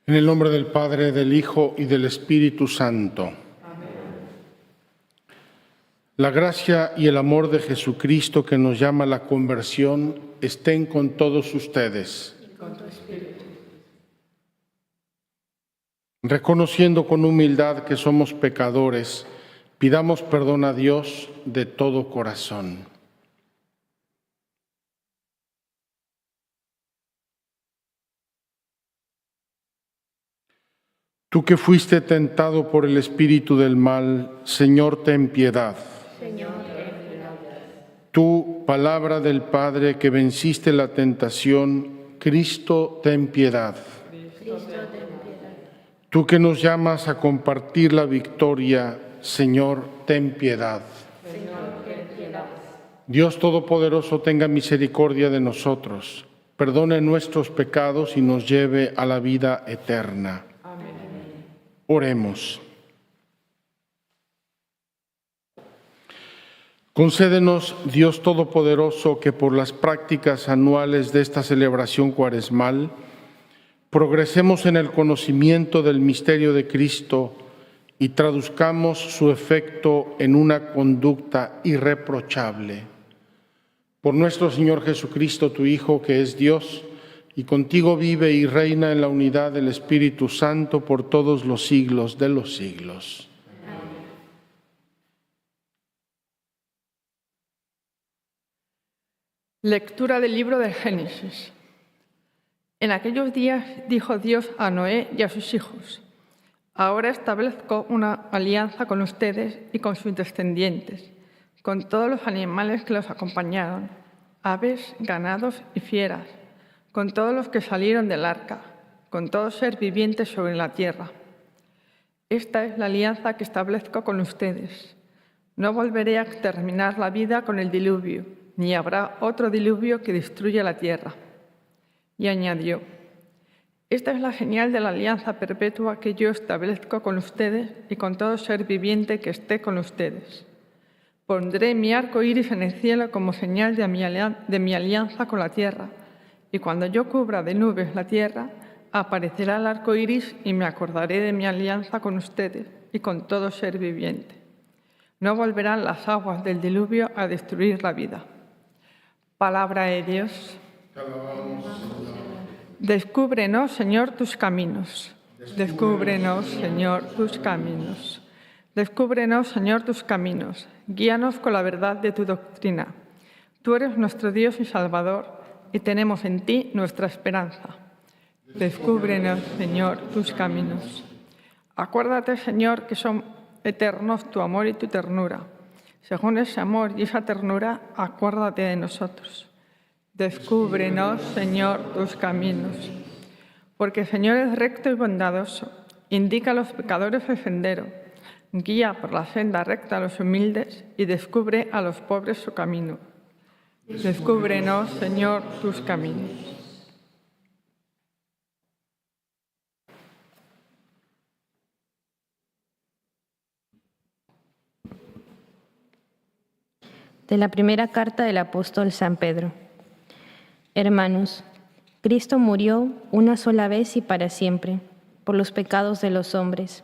En el nombre del Padre, del Hijo y del Espíritu Santo. Amén. La gracia y el amor de Jesucristo que nos llama a la conversión estén con todos ustedes. Y con tu espíritu. Reconociendo con humildad que somos pecadores, pidamos perdón a Dios de todo corazón. Tú que fuiste tentado por el espíritu del mal, Señor, ten piedad. Señor, ten piedad. Tú, palabra del Padre, que venciste la tentación, Cristo, ten piedad. Cristo, ten piedad. Tú que nos llamas a compartir la victoria, Señor, ten piedad. Señor, ten piedad. Dios Todopoderoso tenga misericordia de nosotros, perdone nuestros pecados y nos lleve a la vida eterna. Amén. Oremos. Concédenos, Dios Todopoderoso, que por las prácticas anuales de esta celebración cuaresmal progresemos en el conocimiento del misterio de Cristo y traduzcamos su efecto en una conducta irreprochable. Por nuestro Señor Jesucristo, tu Hijo, que es Dios, y contigo vive y reina en la unidad del Espíritu Santo por todos los siglos de los siglos. Lectura del libro del Génesis. En aquellos días dijo Dios a Noé y a sus hijos: ahora establezco una alianza con ustedes y con sus descendientes, con todos los animales que los acompañaron, aves, ganados y fieras, con todos los que salieron del arca, con todo ser viviente sobre la tierra. Esta es la alianza que establezco con ustedes. No volveré a exterminar la vida con el diluvio, ni habrá otro diluvio que destruya la tierra. Y añadió: esta es la señal de la alianza perpetua que yo establezco con ustedes y con todo ser viviente que esté con ustedes. Pondré mi arco iris en el cielo como señal de mi alianza con la tierra, y cuando yo cubra de nubes la tierra, aparecerá el arco iris y me acordaré de mi alianza con ustedes y con todo ser viviente. No volverán las aguas del diluvio a destruir la vida. Palabra de Dios. Descúbrenos, Señor, tus caminos. Descúbrenos, Señor, tus caminos. Descúbrenos, Señor, tus caminos. Guíanos con la verdad de tu doctrina. Tú eres nuestro Dios y Salvador, y tenemos en ti nuestra esperanza. Descúbrenos, Señor, tus caminos. Acuérdate, Señor, que son eternos tu amor y tu ternura. Según ese amor y esa ternura, acuérdate de nosotros. Descúbrenos, Señor, tus caminos. Porque, Señor, es recto y bondadoso, indica a los pecadores el sendero, guía por la senda recta a los humildes y descubre a los pobres su camino. Descúbrenos, Señor, tus caminos. De la primera carta del apóstol San Pedro. Hermanos, Cristo murió una sola vez y para siempre por los pecados de los hombres.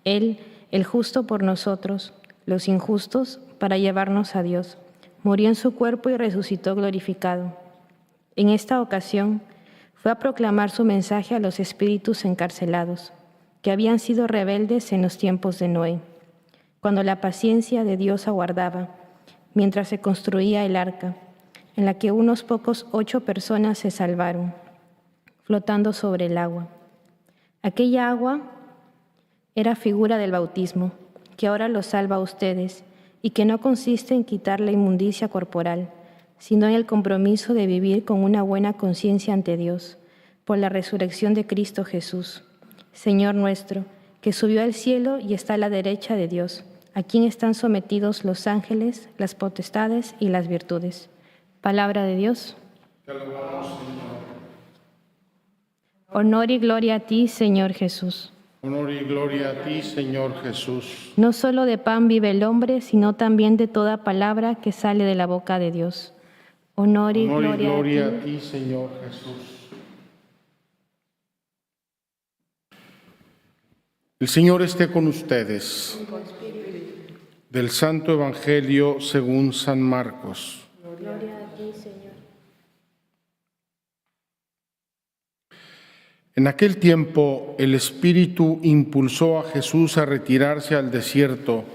Él, el justo por nosotros, los injustos, para llevarnos a Dios. Murió en su cuerpo y resucitó glorificado. En esta ocasión fue a proclamar su mensaje a los espíritus encarcelados, que habían sido rebeldes en los tiempos de Noé, cuando la paciencia de Dios aguardaba, mientras se construía el arca, en la que unos pocos 8 personas se salvaron, flotando sobre el agua. Aquella agua era figura del bautismo, que ahora los salva a ustedes, y que no consiste en quitar la inmundicia corporal, sino en el compromiso de vivir con una buena conciencia ante Dios, por la resurrección de Cristo Jesús, Señor nuestro, que subió al cielo y está a la derecha de Dios, a quien están sometidos los ángeles, las potestades y las virtudes. Palabra de Dios. Te alabamos, Señor. Honor y gloria a ti, Señor Jesús. Honor y gloria a ti, Señor Jesús. No solo de pan vive el hombre, sino también de toda palabra que sale de la boca de Dios. Honor y gloria a ti, Señor Jesús. El Señor esté con ustedes. Del Santo Evangelio según San Marcos. Gloria a ti, Señor. En aquel tiempo el Espíritu impulsó a Jesús a retirarse al desierto,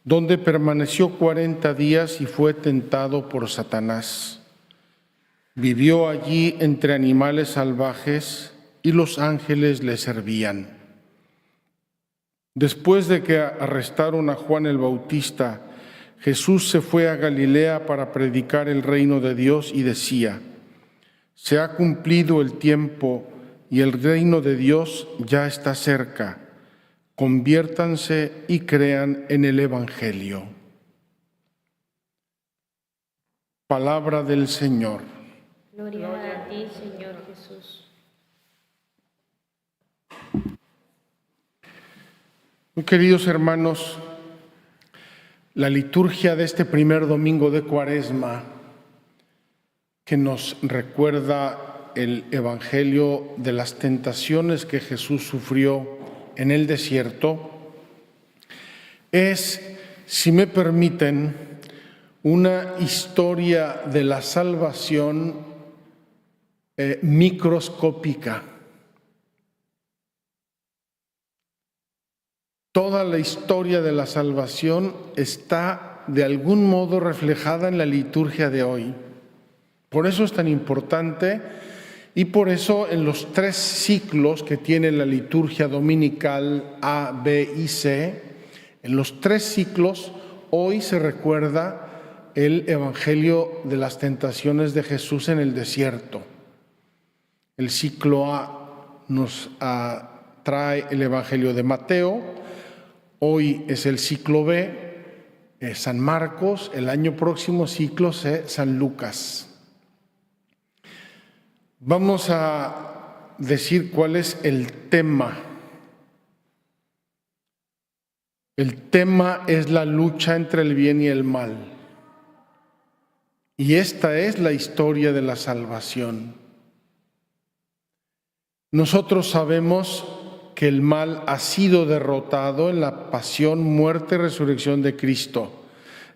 donde permaneció 40 días y fue tentado por Satanás. Vivió allí entre animales salvajes y los ángeles le servían. Después de que arrestaron a Juan el Bautista, Jesús se fue a Galilea para predicar el reino de Dios y decía: se ha cumplido el tiempo y el reino de Dios ya está cerca. Conviértanse y crean en el Evangelio. Palabra del Señor. Gloria a ti, Señor Jesús. Muy queridos hermanos, la liturgia de este primer domingo de Cuaresma, que nos recuerda el Evangelio de las tentaciones que Jesús sufrió en el desierto, es, si me permiten, una historia de la salvación microscópica. Toda la historia de la salvación está de algún modo reflejada en la liturgia de hoy. Por eso es tan importante y por eso en los 3 ciclos que tiene la liturgia dominical A, B y C, en los 3 ciclos hoy se recuerda el Evangelio de las tentaciones de Jesús en el desierto. El ciclo A nos trae el Evangelio de Mateo. Hoy es el ciclo B, San Marcos, el año próximo ciclo C, San Lucas. Vamos a decir cuál es el tema. El tema es la lucha entre el bien y el mal. Y esta es la historia de la salvación. Nosotros sabemos que el mal ha sido derrotado en la pasión, muerte y resurrección de Cristo.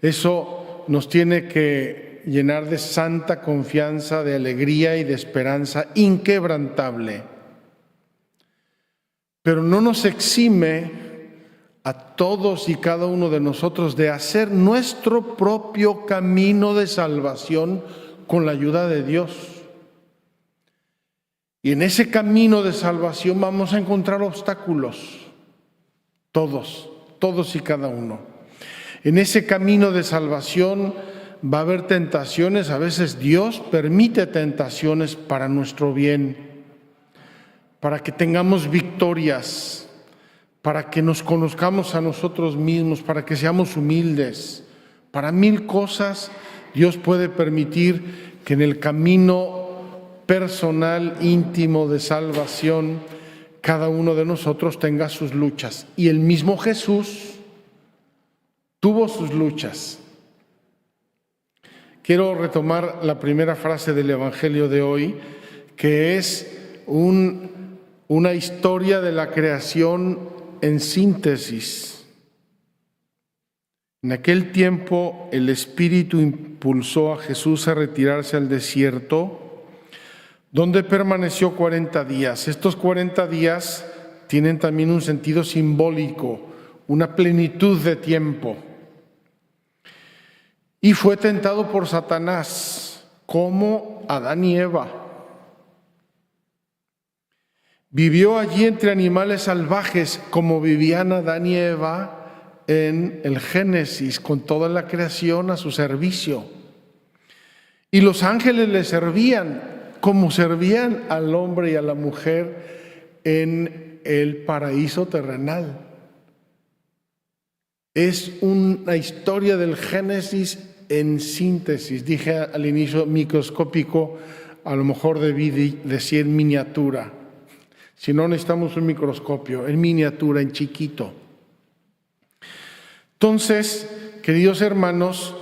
Eso nos tiene que llenar de santa confianza, de alegría y de esperanza inquebrantable. Pero no nos exime a todos y cada uno de nosotros de hacer nuestro propio camino de salvación con la ayuda de Dios. Y en ese camino de salvación vamos a encontrar obstáculos, todos y cada uno. En ese camino de salvación va a haber tentaciones, a veces Dios permite tentaciones para nuestro bien, para que tengamos victorias, para que nos conozcamos a nosotros mismos, para que seamos humildes. Para 1000 cosas Dios puede permitir que en el camino personal, íntimo de salvación, cada uno de nosotros tenga sus luchas. Y el mismo Jesús tuvo sus luchas. Quiero retomar la primera frase del Evangelio de hoy, que es una historia de la creación en síntesis. En aquel tiempo el Espíritu impulsó a Jesús a retirarse al desierto, donde permaneció 40 días. Estos 40 días tienen también un sentido simbólico, una plenitud de tiempo. Y fue tentado por Satanás, como Adán y Eva. Vivió allí entre animales salvajes, como vivían Adán y Eva en el Génesis, con toda la creación a su servicio. Y los ángeles le servían, como servían al hombre y a la mujer en el paraíso terrenal. Es una historia del Génesis en síntesis. Dije al inicio microscópico, a lo mejor debí decir miniatura. Si no, necesitamos un microscopio, en miniatura, en chiquito. Entonces, queridos hermanos,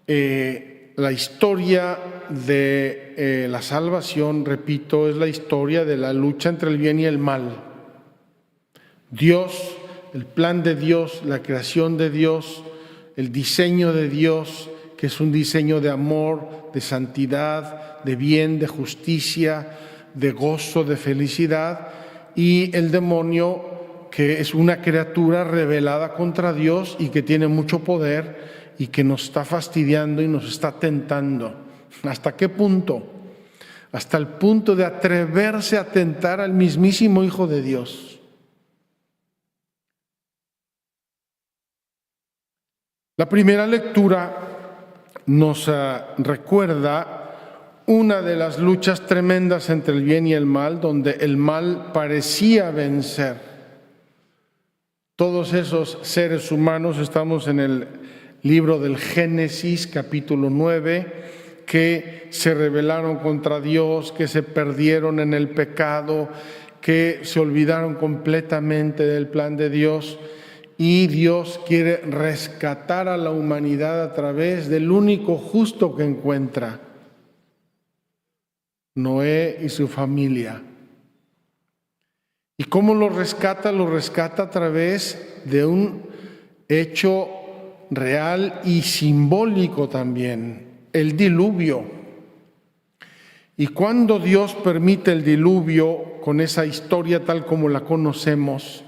la historia de la salvación, repito, es la historia de la lucha entre el bien y el mal. Dios, el plan de Dios, la creación de Dios, el diseño de Dios, que es un diseño de amor, de santidad, de bien, de justicia, de gozo, de felicidad, y el demonio, que es una criatura rebelada contra Dios y que tiene mucho poder y que nos está fastidiando y nos está tentando. ¿Hasta qué punto? Hasta el punto de atreverse a tentar al mismísimo Hijo de Dios. La primera lectura nos recuerda una de las luchas tremendas entre el bien y el mal, donde el mal parecía vencer. Todos esos seres humanos, estamos en el libro del Génesis, capítulo 9, que se rebelaron contra Dios, que se perdieron en el pecado, que se olvidaron completamente del plan de Dios. Y Dios quiere rescatar a la humanidad a través del único justo que encuentra, Noé y su familia. ¿Y cómo lo rescata? Lo rescata a través de un hecho real y simbólico también, el diluvio. Y cuando Dios permite el diluvio, con esa historia tal como la conocemos,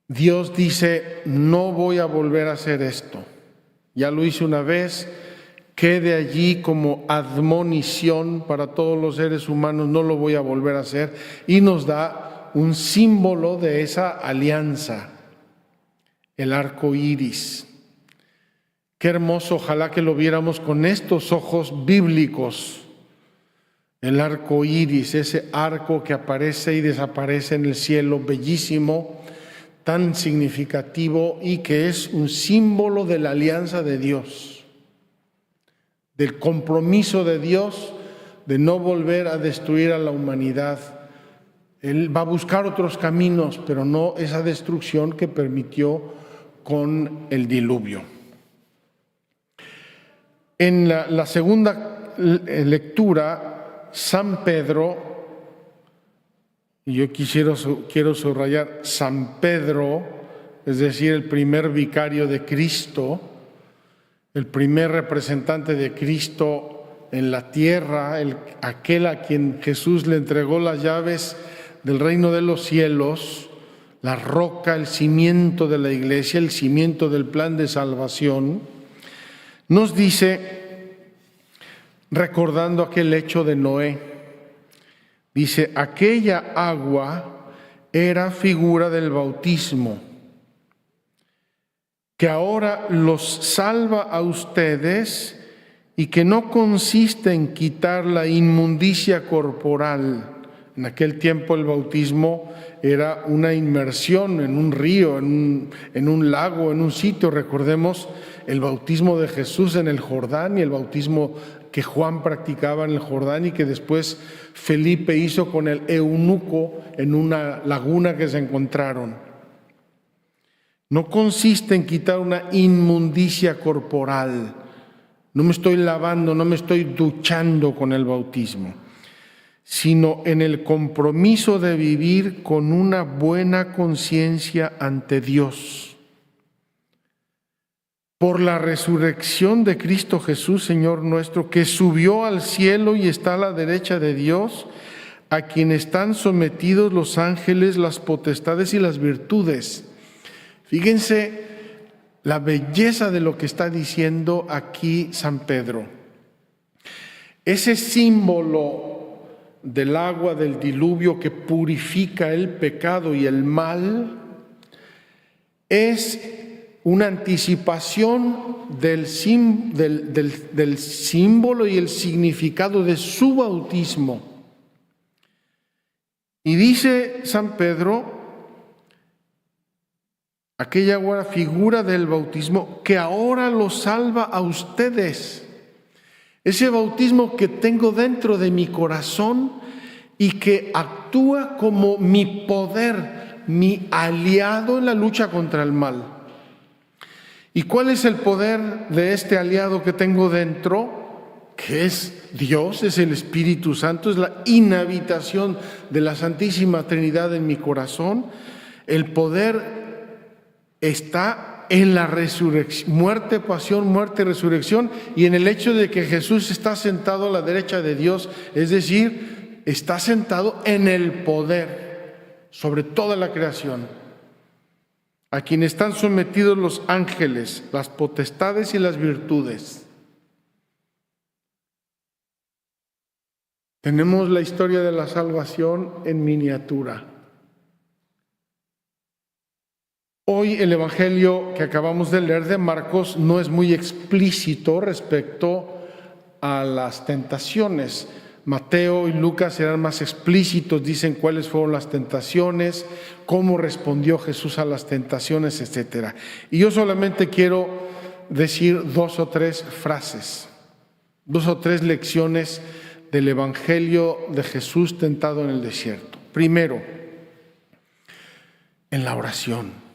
Dios dice: no voy a volver a hacer esto. Ya lo hice una vez, quede allí como admonición para todos los seres humanos, no lo voy a volver a hacer. Y nos da un símbolo de esa alianza, el arco iris. Qué hermoso, ojalá que lo viéramos con estos ojos bíblicos. El arco iris, ese arco que aparece y desaparece en el cielo, bellísimo, tan significativo, y que es un símbolo de la alianza de Dios, del compromiso de Dios de no volver a destruir a la humanidad. Él va a buscar otros caminos, pero no esa destrucción que permitió con el diluvio. En la segunda lectura, San Pedro, y yo quiero subrayar San Pedro, es decir, el primer vicario de Cristo, el primer representante de Cristo en la tierra, aquel a quien Jesús le entregó las llaves del reino de los cielos, la roca, el cimiento de la iglesia, el cimiento del plan de salvación, nos dice, recordando aquel hecho de Noé, dice: aquella agua era figura del bautismo, que ahora los salva a ustedes y que no consiste en quitar la inmundicia corporal. En aquel tiempo el bautismo era una inmersión en un río, en un lago, en un sitio. Recordemos el bautismo de Jesús en el Jordán y el bautismo que Juan practicaba en el Jordán y que después Felipe hizo con el eunuco en una laguna que se encontraron. No consiste en quitar una inmundicia corporal. No me estoy lavando, no me estoy duchando con el bautismo, sino en el compromiso de vivir con una buena conciencia ante Dios. Por la resurrección de Cristo Jesús, Señor nuestro, que subió al cielo y está a la derecha de Dios, a quien están sometidos los ángeles, las potestades y las virtudes. Fíjense la belleza de lo que está diciendo aquí San Pedro. Ese símbolo del agua del diluvio que purifica el pecado y el mal es una anticipación del símbolo y el significado de su bautismo. Y dice San Pedro, aquella agua figura del bautismo que ahora los salva a ustedes. Ese bautismo que tengo dentro de mi corazón y que actúa como mi poder, mi aliado en la lucha contra el mal. ¿Y cuál es el poder de este aliado que tengo dentro? Que es Dios, es el Espíritu Santo, es la inhabitación de la Santísima Trinidad en mi corazón. El poder está en la resurrección, muerte, pasión, resurrección, y en el hecho de que Jesús está sentado a la derecha de Dios, es decir, está sentado en el poder sobre toda la creación, a quien están sometidos los ángeles, las potestades y las virtudes. Tenemos la historia de la salvación en miniatura. Hoy el Evangelio que acabamos de leer de Marcos no es muy explícito respecto a las tentaciones. Mateo y Lucas eran más explícitos, dicen cuáles fueron las tentaciones, cómo respondió Jesús a las tentaciones, etc. Y yo solamente quiero decir 2 o 3 frases, 2 o 3 lecciones del Evangelio de Jesús tentado en el desierto. Primero, en la oración.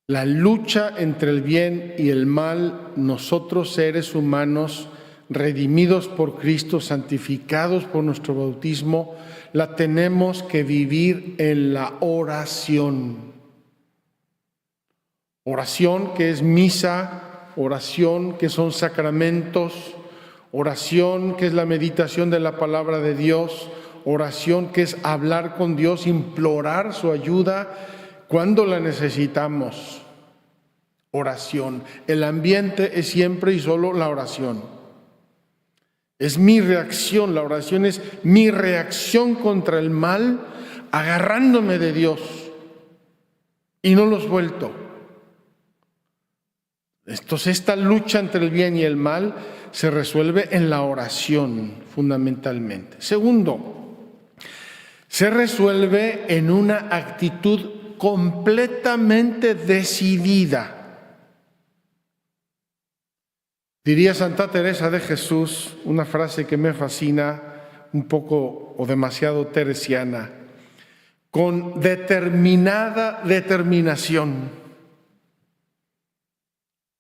La lucha entre el bien y el mal, nosotros seres humanos, redimidos por Cristo, santificados por nuestro bautismo, la tenemos que vivir en la oración. Oración que es misa, oración que son sacramentos, oración que es la meditación de la palabra de Dios, oración que es hablar con Dios, implorar su ayuda cuando la necesitamos. Oración. El ambiente es siempre y solo la oración. Es mi reacción, la oración es mi reacción contra el mal, agarrándome de Dios y no lo suelto. Entonces esta lucha entre el bien y el mal se resuelve en la oración fundamentalmente. Segundo, se resuelve en una actitud completamente decidida. Diría Santa Teresa de Jesús una frase que me fascina, un poco o demasiado teresiana: con determinada determinación.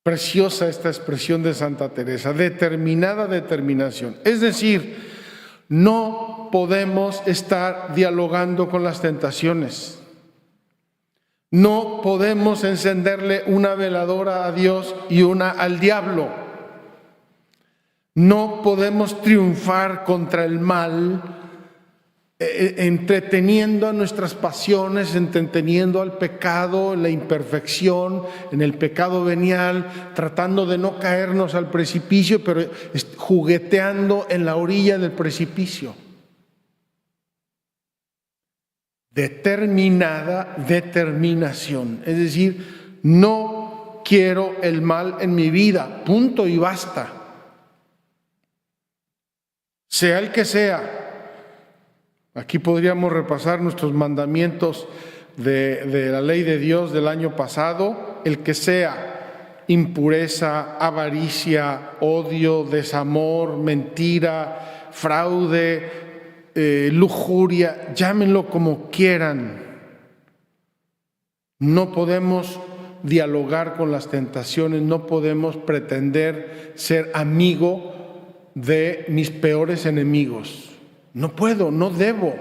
Preciosa esta expresión de Santa Teresa, determinada determinación. Es decir, no podemos estar dialogando con las tentaciones. No podemos encenderle una veladora a Dios y una al diablo. No podemos triunfar contra el mal entreteniendo a nuestras pasiones, entreteniendo al pecado, la imperfección, en el pecado venial, tratando de no caernos al precipicio, pero jugueteando en la orilla del precipicio. Determinada determinación, es decir, no quiero el mal en mi vida, punto y basta. Sea el que sea. Aquí podríamos repasar nuestros mandamientos de la ley de Dios del año pasado, el que sea: impureza, avaricia, odio, desamor, mentira, fraude, lujuria, llámenlo como quieran. No podemos dialogar con las tentaciones, no podemos pretender ser amigo de mis peores enemigos. No puedo, no debo.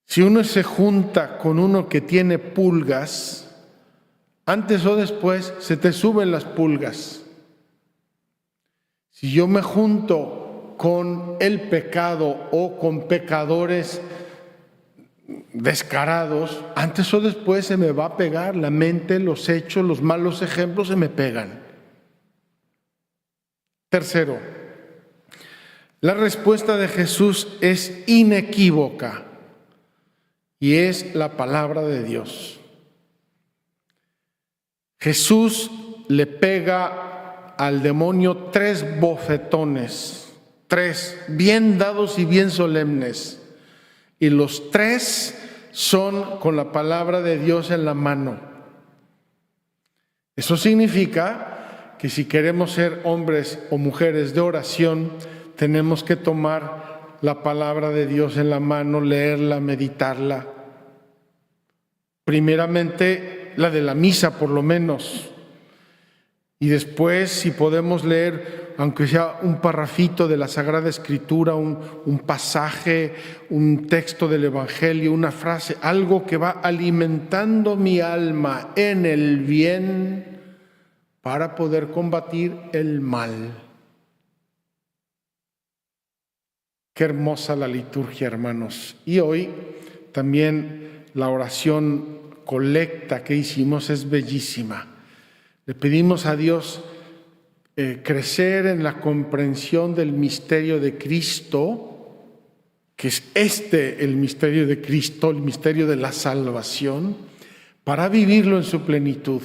Si uno se junta con uno que tiene pulgas, antes o después se te suben las pulgas. Si yo me junto con el pecado o con pecadores descarados, antes o después se me va a pegar la mente, los hechos, los malos ejemplos se me pegan. Tercero, la respuesta de Jesús es inequívoca y es la palabra de Dios. Jesús le pega al demonio 3 bofetones, 3 bien dados y bien solemnes, y los 3 son con la palabra de Dios en la mano. Eso significa que si queremos ser hombres o mujeres de oración, tenemos que tomar la palabra de Dios en la mano, leerla, meditarla. Primeramente, la de la misa, por lo menos. Y después, si podemos leer, aunque sea un parrafito de la Sagrada Escritura, un pasaje, un texto del Evangelio, una frase, algo que va alimentando mi alma en el bien para poder combatir el mal. Qué hermosa la liturgia, hermanos. Y hoy también la oración colecta que hicimos es bellísima. Le pedimos a Dios crecer en la comprensión del misterio de Cristo, que es el misterio de Cristo, el misterio de la salvación, para vivirlo en su plenitud.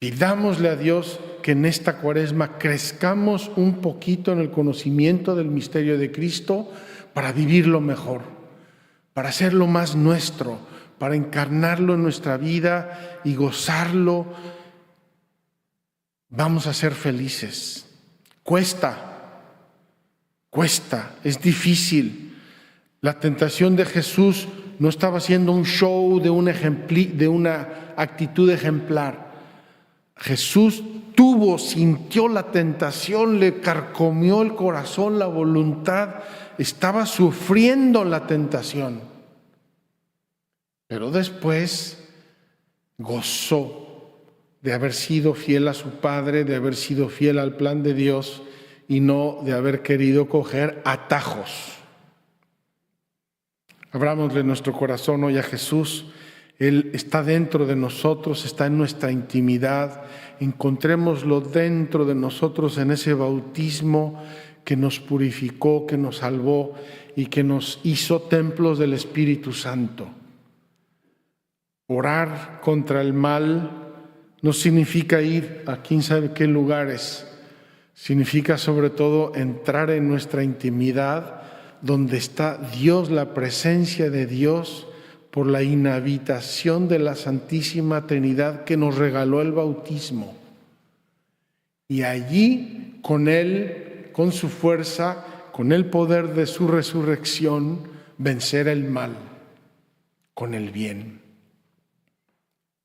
Pidámosle a Dios que en esta Cuaresma crezcamos un poquito en el conocimiento del misterio de Cristo para vivirlo mejor, para hacerlo más nuestro, para encarnarlo en nuestra vida y gozarlo. Vamos a ser felices. Cuesta, es difícil. La tentación de Jesús no estaba haciendo un show de una actitud ejemplar. Jesús sintió la tentación, le carcomió el corazón, la voluntad, estaba sufriendo la tentación. Pero después gozó de haber sido fiel a su Padre, de haber sido fiel al plan de Dios y no de haber querido coger atajos. Abrámosle nuestro corazón hoy a Jesús. Él está dentro de nosotros, está en nuestra intimidad. Encontrémoslo dentro de nosotros en ese bautismo que nos purificó, que nos salvó y que nos hizo templos del Espíritu Santo. Orar contra el mal no significa ir a quién sabe qué lugares, significa sobre todo entrar en nuestra intimidad donde está Dios, la presencia de Dios, por la inhabitación de la Santísima Trinidad que nos regaló el bautismo. Y allí, con Él, con su fuerza, con el poder de su resurrección, vencer el mal con el bien.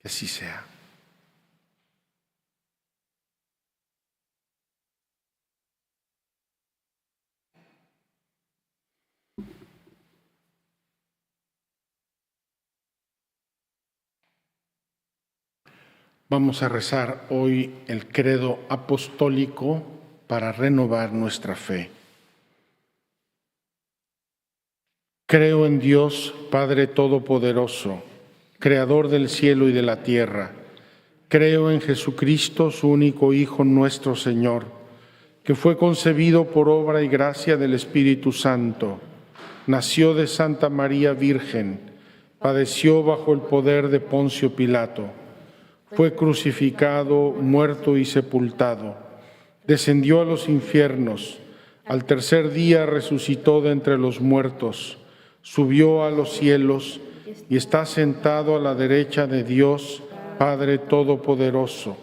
Que así sea. Vamos a rezar hoy el credo apostólico para renovar nuestra fe. Creo en Dios, Padre Todopoderoso, Creador del cielo y de la tierra. Creo en Jesucristo, su único Hijo, nuestro Señor, que fue concebido por obra y gracia del Espíritu Santo. Nació de Santa María Virgen, padeció bajo el poder de Poncio Pilato. Fue crucificado, muerto y sepultado. Descendió a los infiernos. Al tercer día resucitó de entre los muertos. Subió a los cielos y está sentado a la derecha de Dios, Padre Todopoderoso.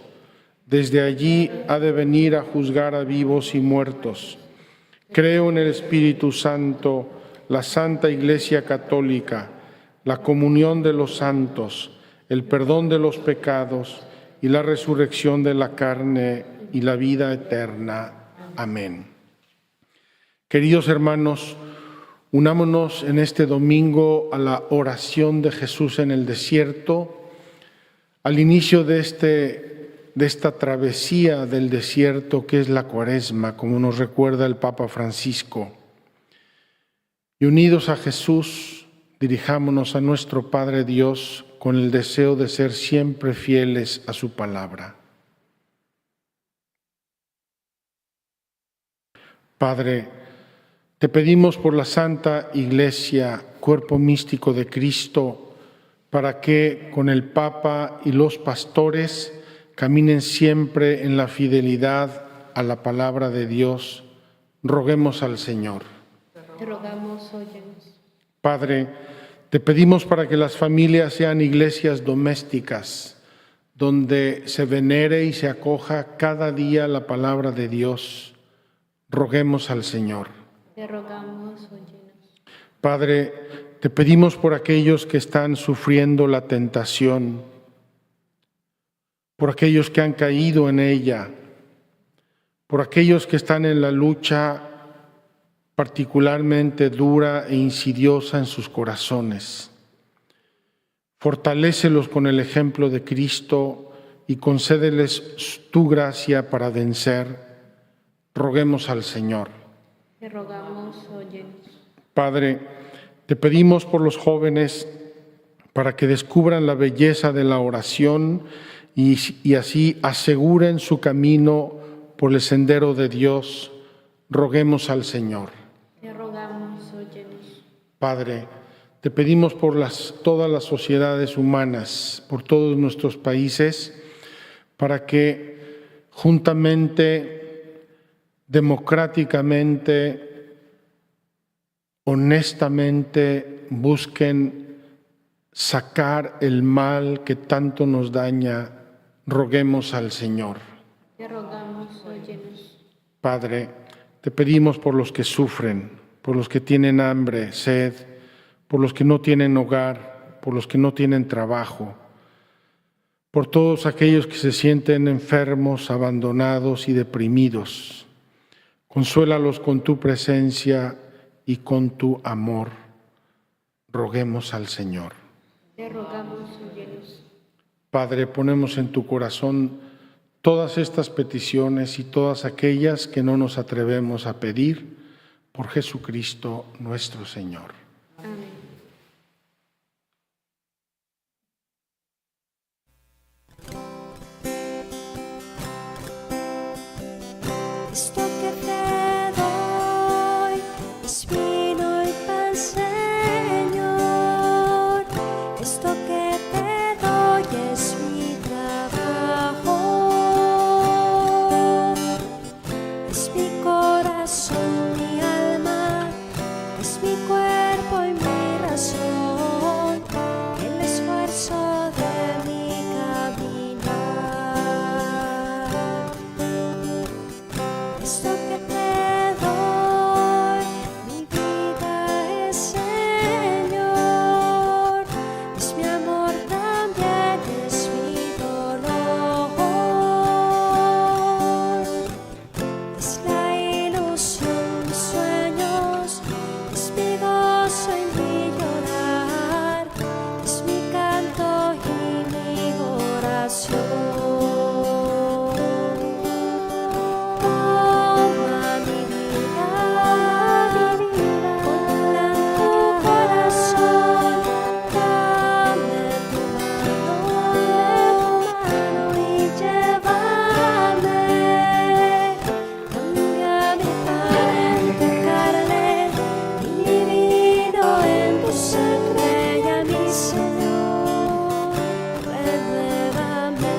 Desde allí ha de venir a juzgar a vivos y muertos. Creo en el Espíritu Santo, la Santa Iglesia Católica, la comunión de los santos, el perdón de los pecados y la resurrección de la carne y la vida eterna. Amén. Queridos hermanos, unámonos en este domingo a la oración de Jesús en el desierto, al inicio de esta travesía del desierto que es la Cuaresma, como nos recuerda el Papa Francisco. Y unidos a Jesús, dirijámonos a nuestro Padre Dios con el deseo de ser siempre fieles a su palabra. Padre, te pedimos por la Santa Iglesia, cuerpo místico de Cristo, para que con el Papa y los pastores caminen siempre en la fidelidad a la palabra de Dios. Roguemos al Señor. Te rogamos, óyenos. Padre, te pedimos para que las familias sean iglesias domésticas, donde se venere y se acoja cada día la palabra de Dios. Roguemos al Señor. Te rogamos, óyenos. Padre, te pedimos por aquellos que están sufriendo la tentación, por aquellos que han caído en ella, por aquellos que están en la lucha particularmente dura e insidiosa en sus corazones. Fortalécelos con el ejemplo de Cristo y concédeles tu gracia para vencer. Roguemos al Señor. Te rogamos, óyenos. Padre, te pedimos por los jóvenes para que descubran la belleza de la oración y así aseguren su camino por el sendero de Dios. Roguemos al Señor. Te rogamos, óyenos. Padre, te pedimos por todas las sociedades humanas, por todos nuestros países, para que juntamente, democráticamente, honestamente busquen sacar el mal que tanto nos daña. Roguemos al Señor. Te rogamos, óyenos. Padre, te pedimos por los que sufren, por los que tienen hambre, sed, por los que no tienen hogar, por los que no tienen trabajo, por todos aquellos que se sienten enfermos, abandonados y deprimidos. Consuélalos con tu presencia y con tu amor. Roguemos al Señor. Te rogamos, óyenos. Padre, ponemos en tu corazón todas estas peticiones y todas aquellas que no nos atrevemos a pedir por Jesucristo nuestro Señor. Amén. Esto que te doy es vino y pan, Señor. Esto que te doy es mi trabajo, es mi corazón, mi alma, es mi cuerpo y mi razón, el esfuerzo de mi caminar. Esto que te doy, mi vida es, Señor, es mi amor también, es mi dolor, es la ilusión, mis sueños, es mi gozo y mi llorar, es mi canto y mi oración. Toma mi vida, ponla en tu corazón, dame tu mano y llévame. Cambia mi pan en tu carne y mi vino en tu sangre, y a mi Señor, renuévame,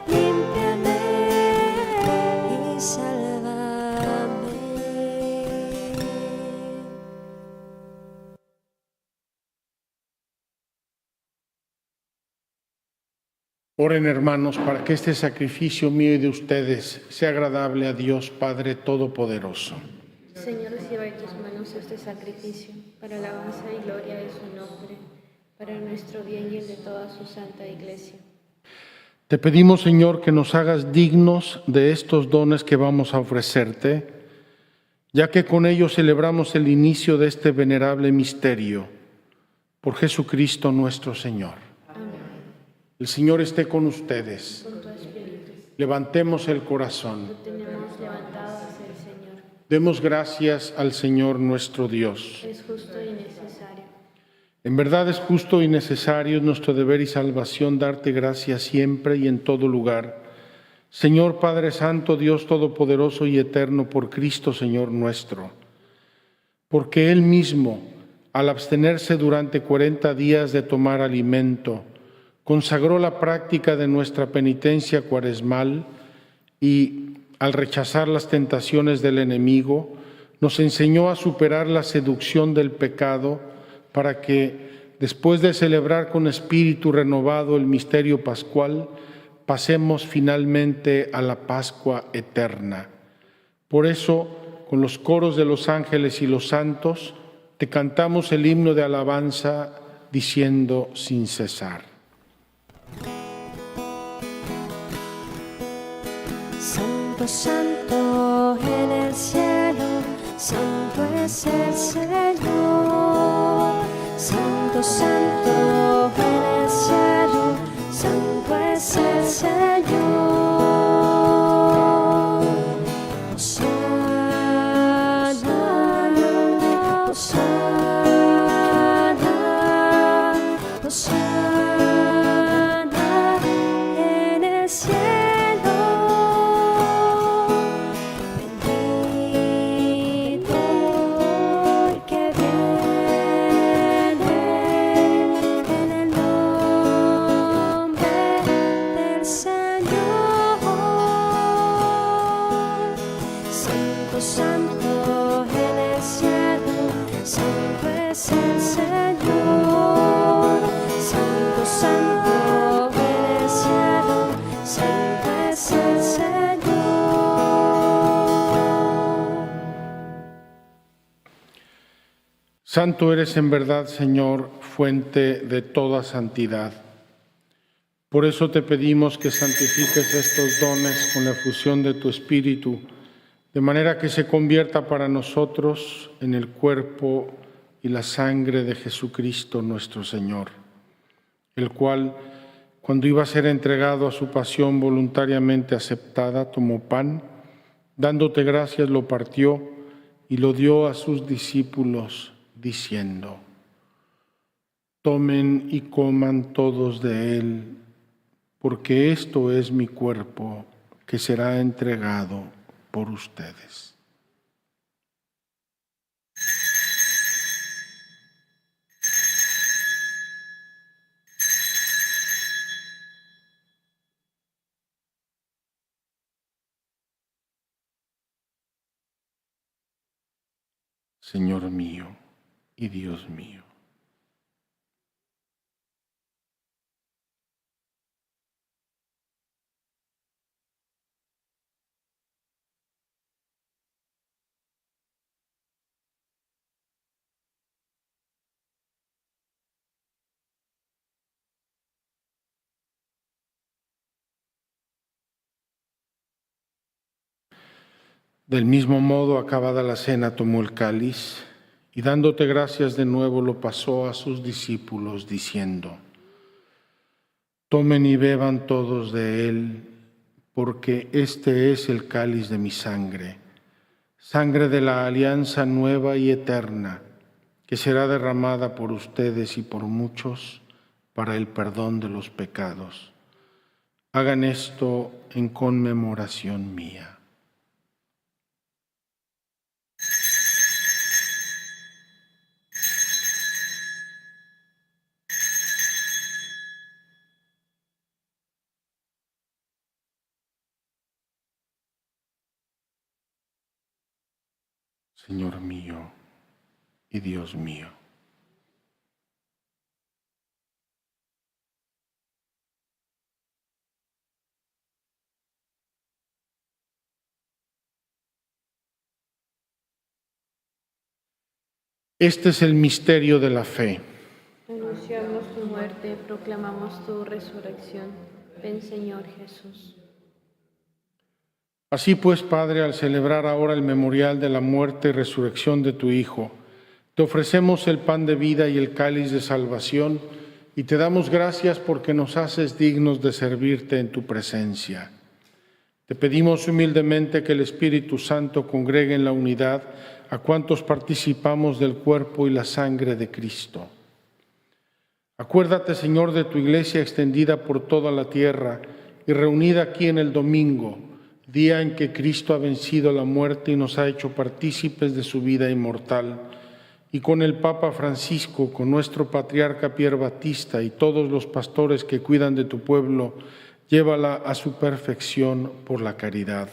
límpiame y sálvame. Oren, hermanos, para que este sacrificio mío y de ustedes sea agradable a Dios Padre Todopoderoso. Señor, reciba de tus manos este sacrificio, para alabanza y gloria de su nombre, para nuestro bien y el de toda su santa Iglesia. Te pedimos, Señor, que nos hagas dignos de estos dones que vamos a ofrecerte, ya que con ellos celebramos el inicio de este venerable misterio. Por Jesucristo nuestro Señor. El Señor esté con ustedes. Con tu espíritu, Levantemos el corazón. lo tenemos levantado hacia el Señor. Demos gracias al Señor nuestro Dios. Es justo y necesario. En verdad es justo y necesario, es nuestro deber y salvación darte gracias siempre y en todo lugar. Señor Padre Santo, Dios Todopoderoso y Eterno, por Cristo Señor nuestro. Porque Él mismo, al abstenerse durante 40 días de tomar alimento, consagró la práctica de nuestra penitencia cuaresmal y, al rechazar las tentaciones del enemigo, nos enseñó a superar la seducción del pecado para que, después de celebrar con espíritu renovado el misterio pascual, pasemos finalmente a la Pascua eterna. Por eso, con los coros de los ángeles y los santos, te cantamos el himno de alabanza diciendo sin cesar. Santo, santo en el cielo, santo es el Señor. Santo, santo en el cielo, santo es el Señor. Hosana, Hosana, Hosana en el cielo. Bendito el que viene en el nombre del Señor. Santo, santo en el cielo, santo es el Señor. Santo, santo en el cielo, santo es el Señor. Santo eres en verdad, Señor, fuente de toda santidad. Por eso te pedimos que santifiques estos dones con la efusión de tu Espíritu, de manera que se convierta para nosotros en el cuerpo y la sangre de Jesucristo nuestro Señor, el cual, cuando iba a ser entregado a su pasión voluntariamente aceptada, tomó pan, dándote gracias lo partió y lo dio a sus discípulos, diciendo: tomen y coman todos de él, porque esto es mi cuerpo que será entregado por ustedes. Señor mío y Dios mío. Del mismo modo, acabada la cena, tomó el cáliz y dándote gracias de nuevo lo pasó a sus discípulos, diciendo: tomen y beban todos de él, porque este es el cáliz de mi sangre, sangre de la alianza nueva y eterna, que será derramada por ustedes y por muchos para el perdón de los pecados. Hagan esto en conmemoración mía. Señor mío y Dios mío. Este es el misterio de la fe. Anunciamos tu muerte, proclamamos tu resurrección. Ven, Señor Jesús. Así pues, Padre, al celebrar ahora el memorial de la muerte y resurrección de tu Hijo, te ofrecemos el pan de vida y el cáliz de salvación y te damos gracias porque nos haces dignos de servirte en tu presencia. Te pedimos humildemente que el Espíritu Santo congregue en la unidad a cuantos participamos del cuerpo y la sangre de Cristo. Acuérdate, Señor, de tu Iglesia extendida por toda la tierra y reunida aquí en el domingo, día en que Cristo ha vencido la muerte y nos ha hecho partícipes de su vida inmortal, y con el Papa Francisco, con nuestro Patriarca Pier Batista y todos los pastores que cuidan de tu pueblo, llévala a su perfección por la caridad.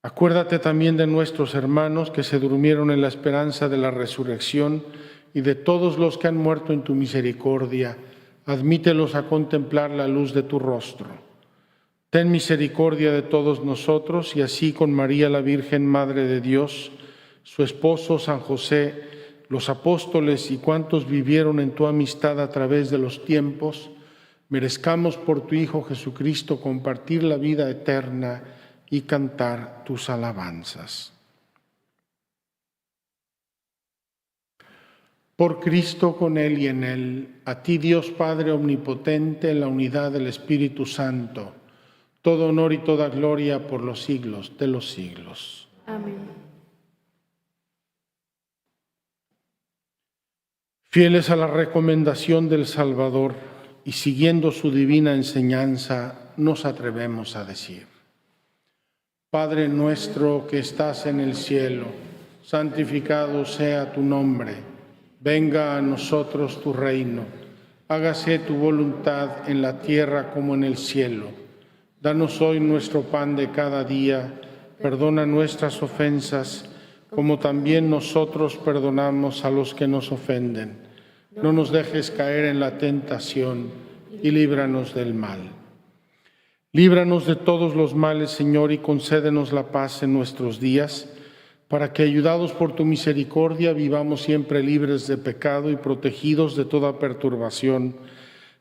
Acuérdate también de nuestros hermanos que se durmieron en la esperanza de la resurrección y de todos los que han muerto en tu misericordia. Admítelos a contemplar la luz de tu rostro. Ten misericordia de todos nosotros y así con María la Virgen, Madre de Dios, su esposo San José, los apóstoles y cuantos vivieron en tu amistad a través de los tiempos, merezcamos por tu Hijo Jesucristo compartir la vida eterna y cantar tus alabanzas. Por Cristo, con Él y en Él, a ti Dios Padre Omnipotente, en la unidad del Espíritu Santo, todo honor y toda gloria por los siglos de los siglos. Amén. Fieles a la recomendación del Salvador y siguiendo su divina enseñanza, nos atrevemos a decir: Padre nuestro que estás en el cielo, santificado sea tu nombre. Venga a nosotros tu reino. Hágase tu voluntad en la tierra como en el cielo. Danos hoy nuestro pan de cada día. Perdona nuestras ofensas, como también nosotros perdonamos a los que nos ofenden. No nos dejes caer en la tentación y líbranos del mal. Líbranos de todos los males, Señor, y concédenos la paz en nuestros días, para que, ayudados por tu misericordia, vivamos siempre libres de pecado y protegidos de toda perturbación,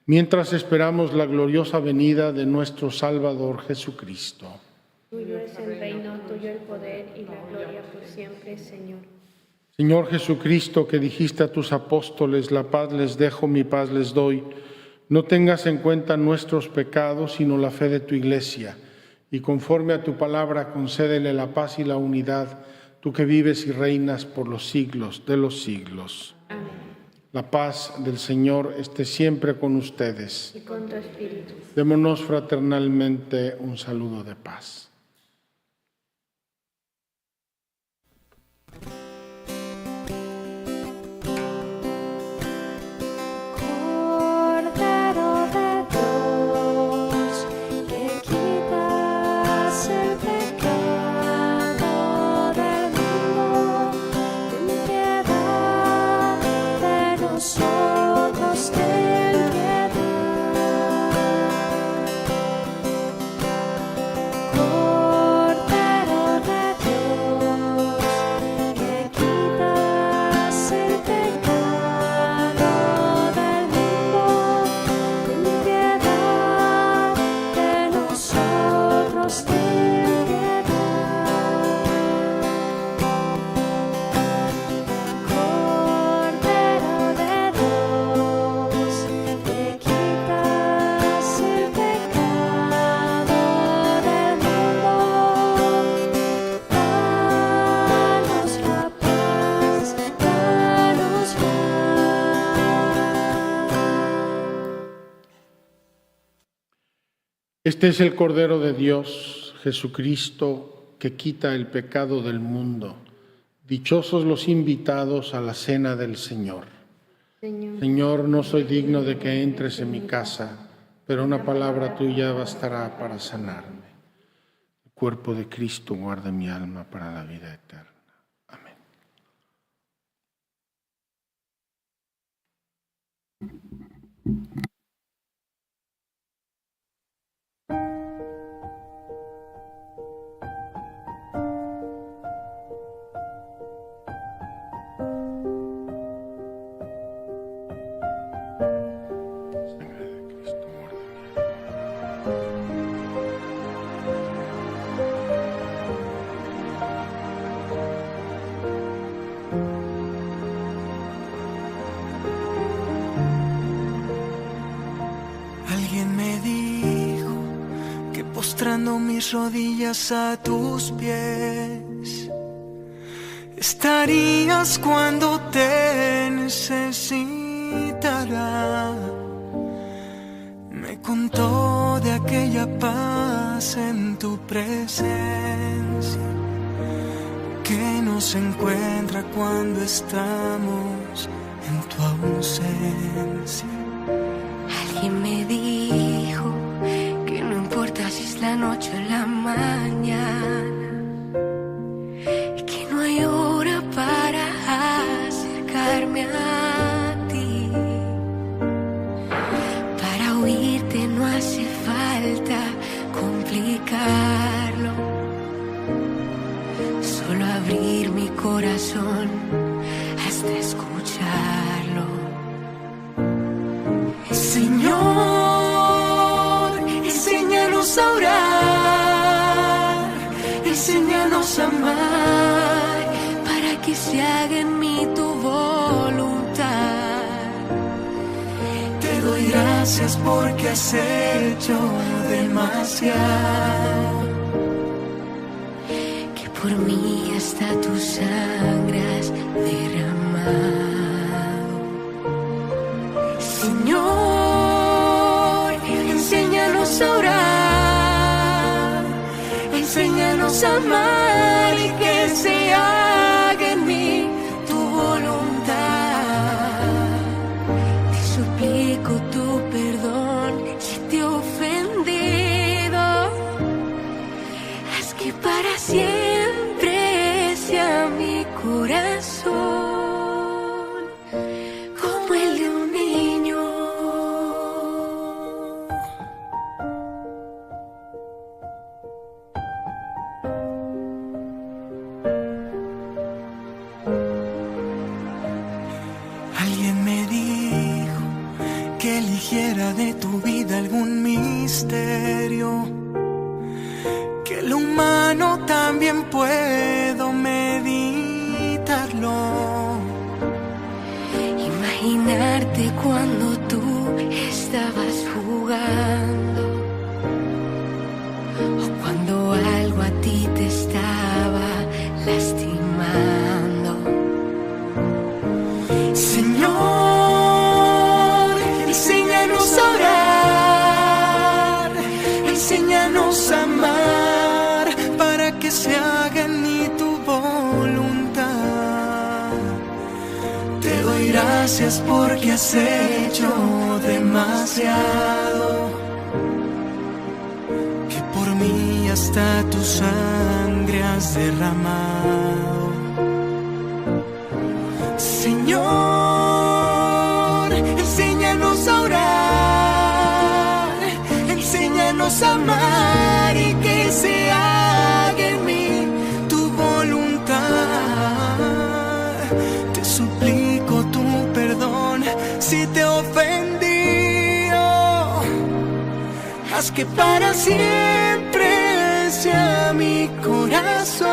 mientras esperamos la gloriosa venida de nuestro Salvador Jesucristo. Tuyo es el reino, tuyo el poder y la gloria por siempre, Señor. Señor Jesucristo, que dijiste a tus apóstoles: la paz les dejo, mi paz les doy, no tengas en cuenta nuestros pecados, sino la fe de tu Iglesia, y conforme a tu palabra concédele la paz y la unidad, tú que vives y reinas por los siglos de los siglos. Amén. La paz del Señor esté siempre con ustedes. Y con tu espíritu. Démonos fraternalmente un saludo de paz. Cordero de Dios, que quitas el pecado del mundo, ten piedad de nosotros, ten piedad. Cordero de Dios, que quitas el pecado del mundo, ten piedad de nosotros, ten piedad. Cordero de Dios, que quitas el pecado del mundo, danos la paz, danos paz. Este es el Cordero de Dios, Jesucristo, que quita el pecado del mundo. Dichosos los invitados a la cena del Señor. Señor, Señor, no soy digno de que entres en mi casa, pero una palabra tuya bastará para sanarme. El cuerpo de Cristo guarda mi alma para la vida eterna. Amén. Sangre de Cristo guarda mi alma. Alguien me dijo que postrando mis rodillas a tus pies estarías cuando te necesitará. Me contó de aquella paz en tu presencia que nos encuentra cuando estamos en tu ausencia. Alguien me dijo que no importa si es la noche o la mañana, que no hay hora para acercarme a ti. Para oírte no hace falta complicarlo, solo abrir mi corazón hasta escucharlo. Señor, enséñanos a amar, para que se haga en mí tu voluntad. Te doy gracias porque has hecho demasiado. Que por mí hasta tu sangre has derramado. Señor, enséñanos a orar, enséñanos a amar y que se haga en mí tu voluntad. Te suplico tu perdón si te he ofendido. Haz que para siempre sea mi corazón como el de un niño. Alguien me dijo que eligiera de tu vida algún misterio, que lo humano también puedo meditarlo. Imaginarte cuando tú estabas jugando o cuando algo a ti te estaba lastimando. Señor, enséñanos a orar, enséñanos a amar, para que se haga en mí tu voluntad. Te doy gracias porque has hecho demasiado, que por mí hasta tu sangre has derramado. Señor, enséñanos a orar, enséñanos a amar y que se haga en mí tu voluntad. Te suplico tu perdón si te he ofendido. Haz que para siempre sea mi corazón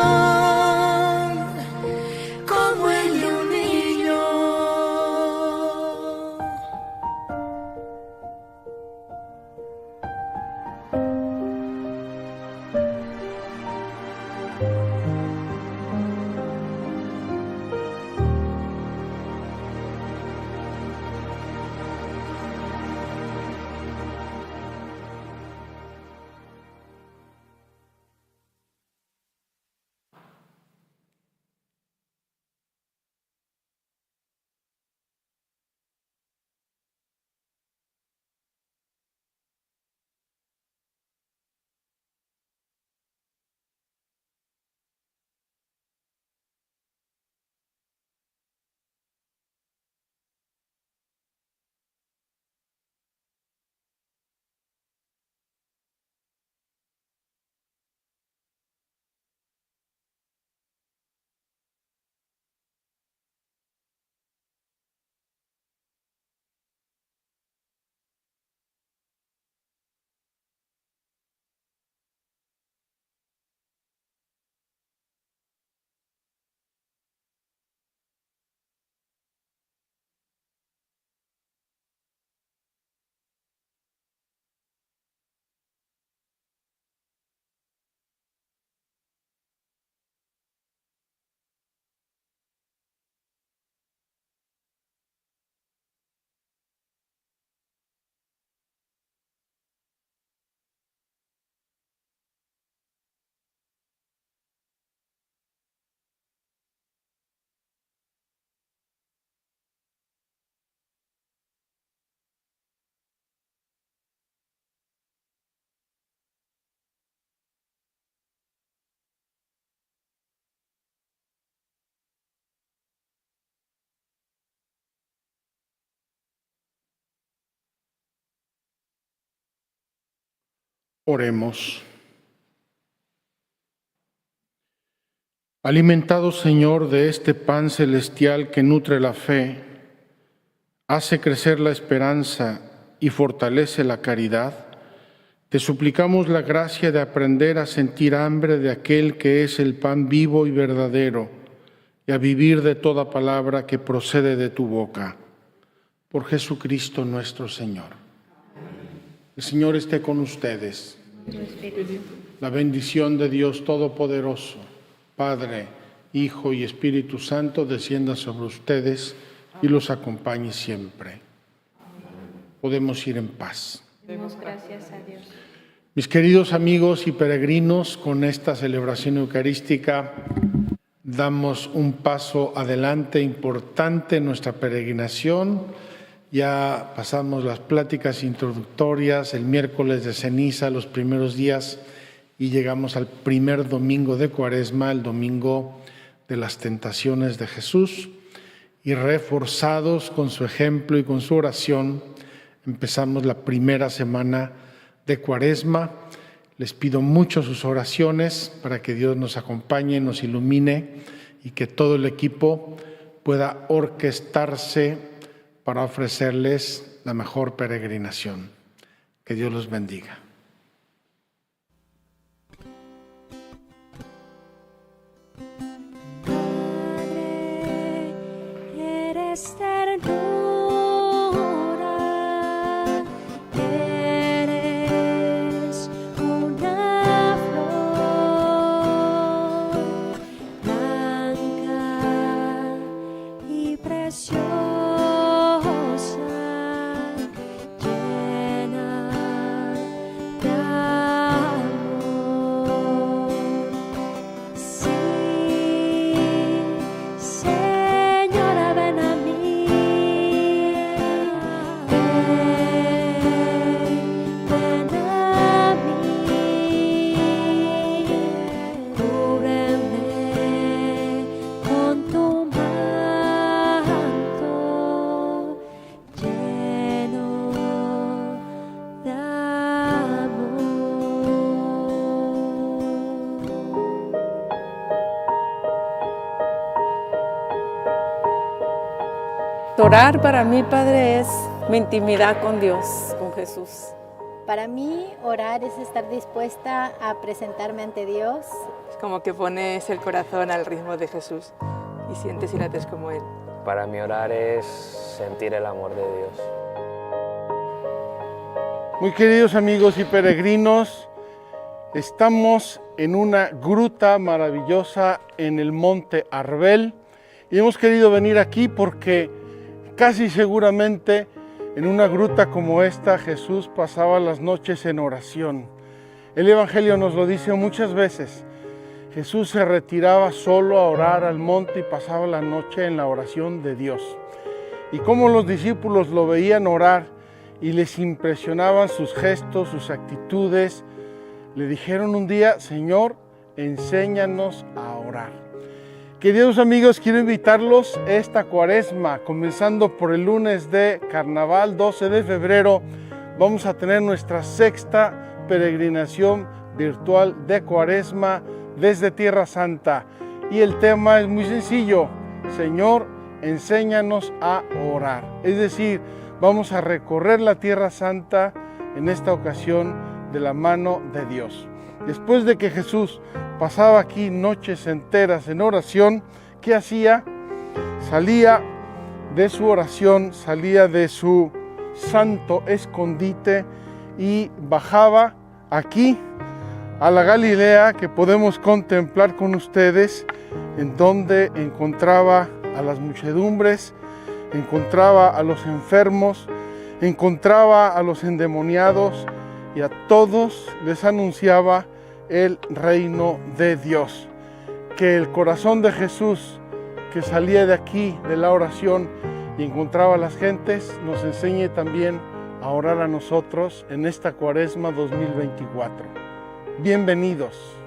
como el de un niño. Oremos. Alimentados, Señor, de este pan celestial que nutre la fe, hace crecer la esperanza y fortalece la caridad, Te suplicamos la gracia de aprender a sentir hambre de aquel que es el pan vivo y verdadero, y a vivir de toda palabra que procede de tu boca. Por Jesucristo nuestro Señor. El Señor esté con ustedes. La bendición de Dios Todopoderoso, Padre, Hijo y Espíritu Santo, descienda sobre ustedes y los acompañe siempre. Podemos ir en paz. Demos gracias a Dios. Mis queridos amigos y peregrinos, con esta celebración eucarística damos un paso adelante importante en nuestra peregrinación. Ya pasamos las pláticas introductorias, el miércoles de ceniza, los primeros días, y llegamos al primer domingo de Cuaresma, el domingo de las tentaciones de Jesús, y reforzados con su ejemplo y con su oración, empezamos la primera semana de Cuaresma. Les pido mucho sus oraciones para que Dios nos acompañe, nos ilumine y que todo el equipo pueda orquestarse para ofrecerles la mejor peregrinación. Que Dios los bendiga. Padre, eres ternura, eres una flor blanca y preciosa, llena de amor. Sí, Señora, ven a mí, ven a mí, cúbreme con tu manto lleno de amor. Orar para mí, Padre, es mi intimidad con Dios, con Jesús. Para mí, orar es estar dispuesta a presentarme ante Dios. Es como que pones el corazón al ritmo de Jesús y sientes y lates como Él. Para mí orar es sentir el amor de Dios. Muy queridos amigos y peregrinos, estamos en una gruta maravillosa en el Monte Arbel y hemos querido venir aquí porque casi seguramente en una gruta como esta Jesús pasaba las noches en oración. El Evangelio nos lo dice muchas veces. Jesús se retiraba solo a orar al monte y pasaba la noche en la oración de Dios. Y cómo los discípulos lo veían orar y les impresionaban sus gestos, sus actitudes, le dijeron un día: Señor, enséñanos a orar. Queridos amigos, quiero invitarlos esta Cuaresma, comenzando por el lunes de Carnaval, 12 de febrero, vamos a tener nuestra sexta peregrinación virtual de Cuaresma desde Tierra Santa. Y el tema es muy sencillo: Señor, enséñanos a orar. Es decir, vamos a recorrer la Tierra Santa en esta ocasión de la mano de Dios. Después de que Jesús pasaba aquí noches enteras en oración, ¿qué hacía? Salía de su oración, salía de su santo escondite y bajaba aquí a la Galilea, que podemos contemplar con ustedes, en donde encontraba a las muchedumbres, encontraba a los enfermos, encontraba a los endemoniados y a todos les anunciaba el reino de Dios. Que el corazón de Jesús, que salía de aquí, de la oración, y encontraba a las gentes, nos enseñe también a orar a nosotros en esta Cuaresma 2024. Bienvenidos.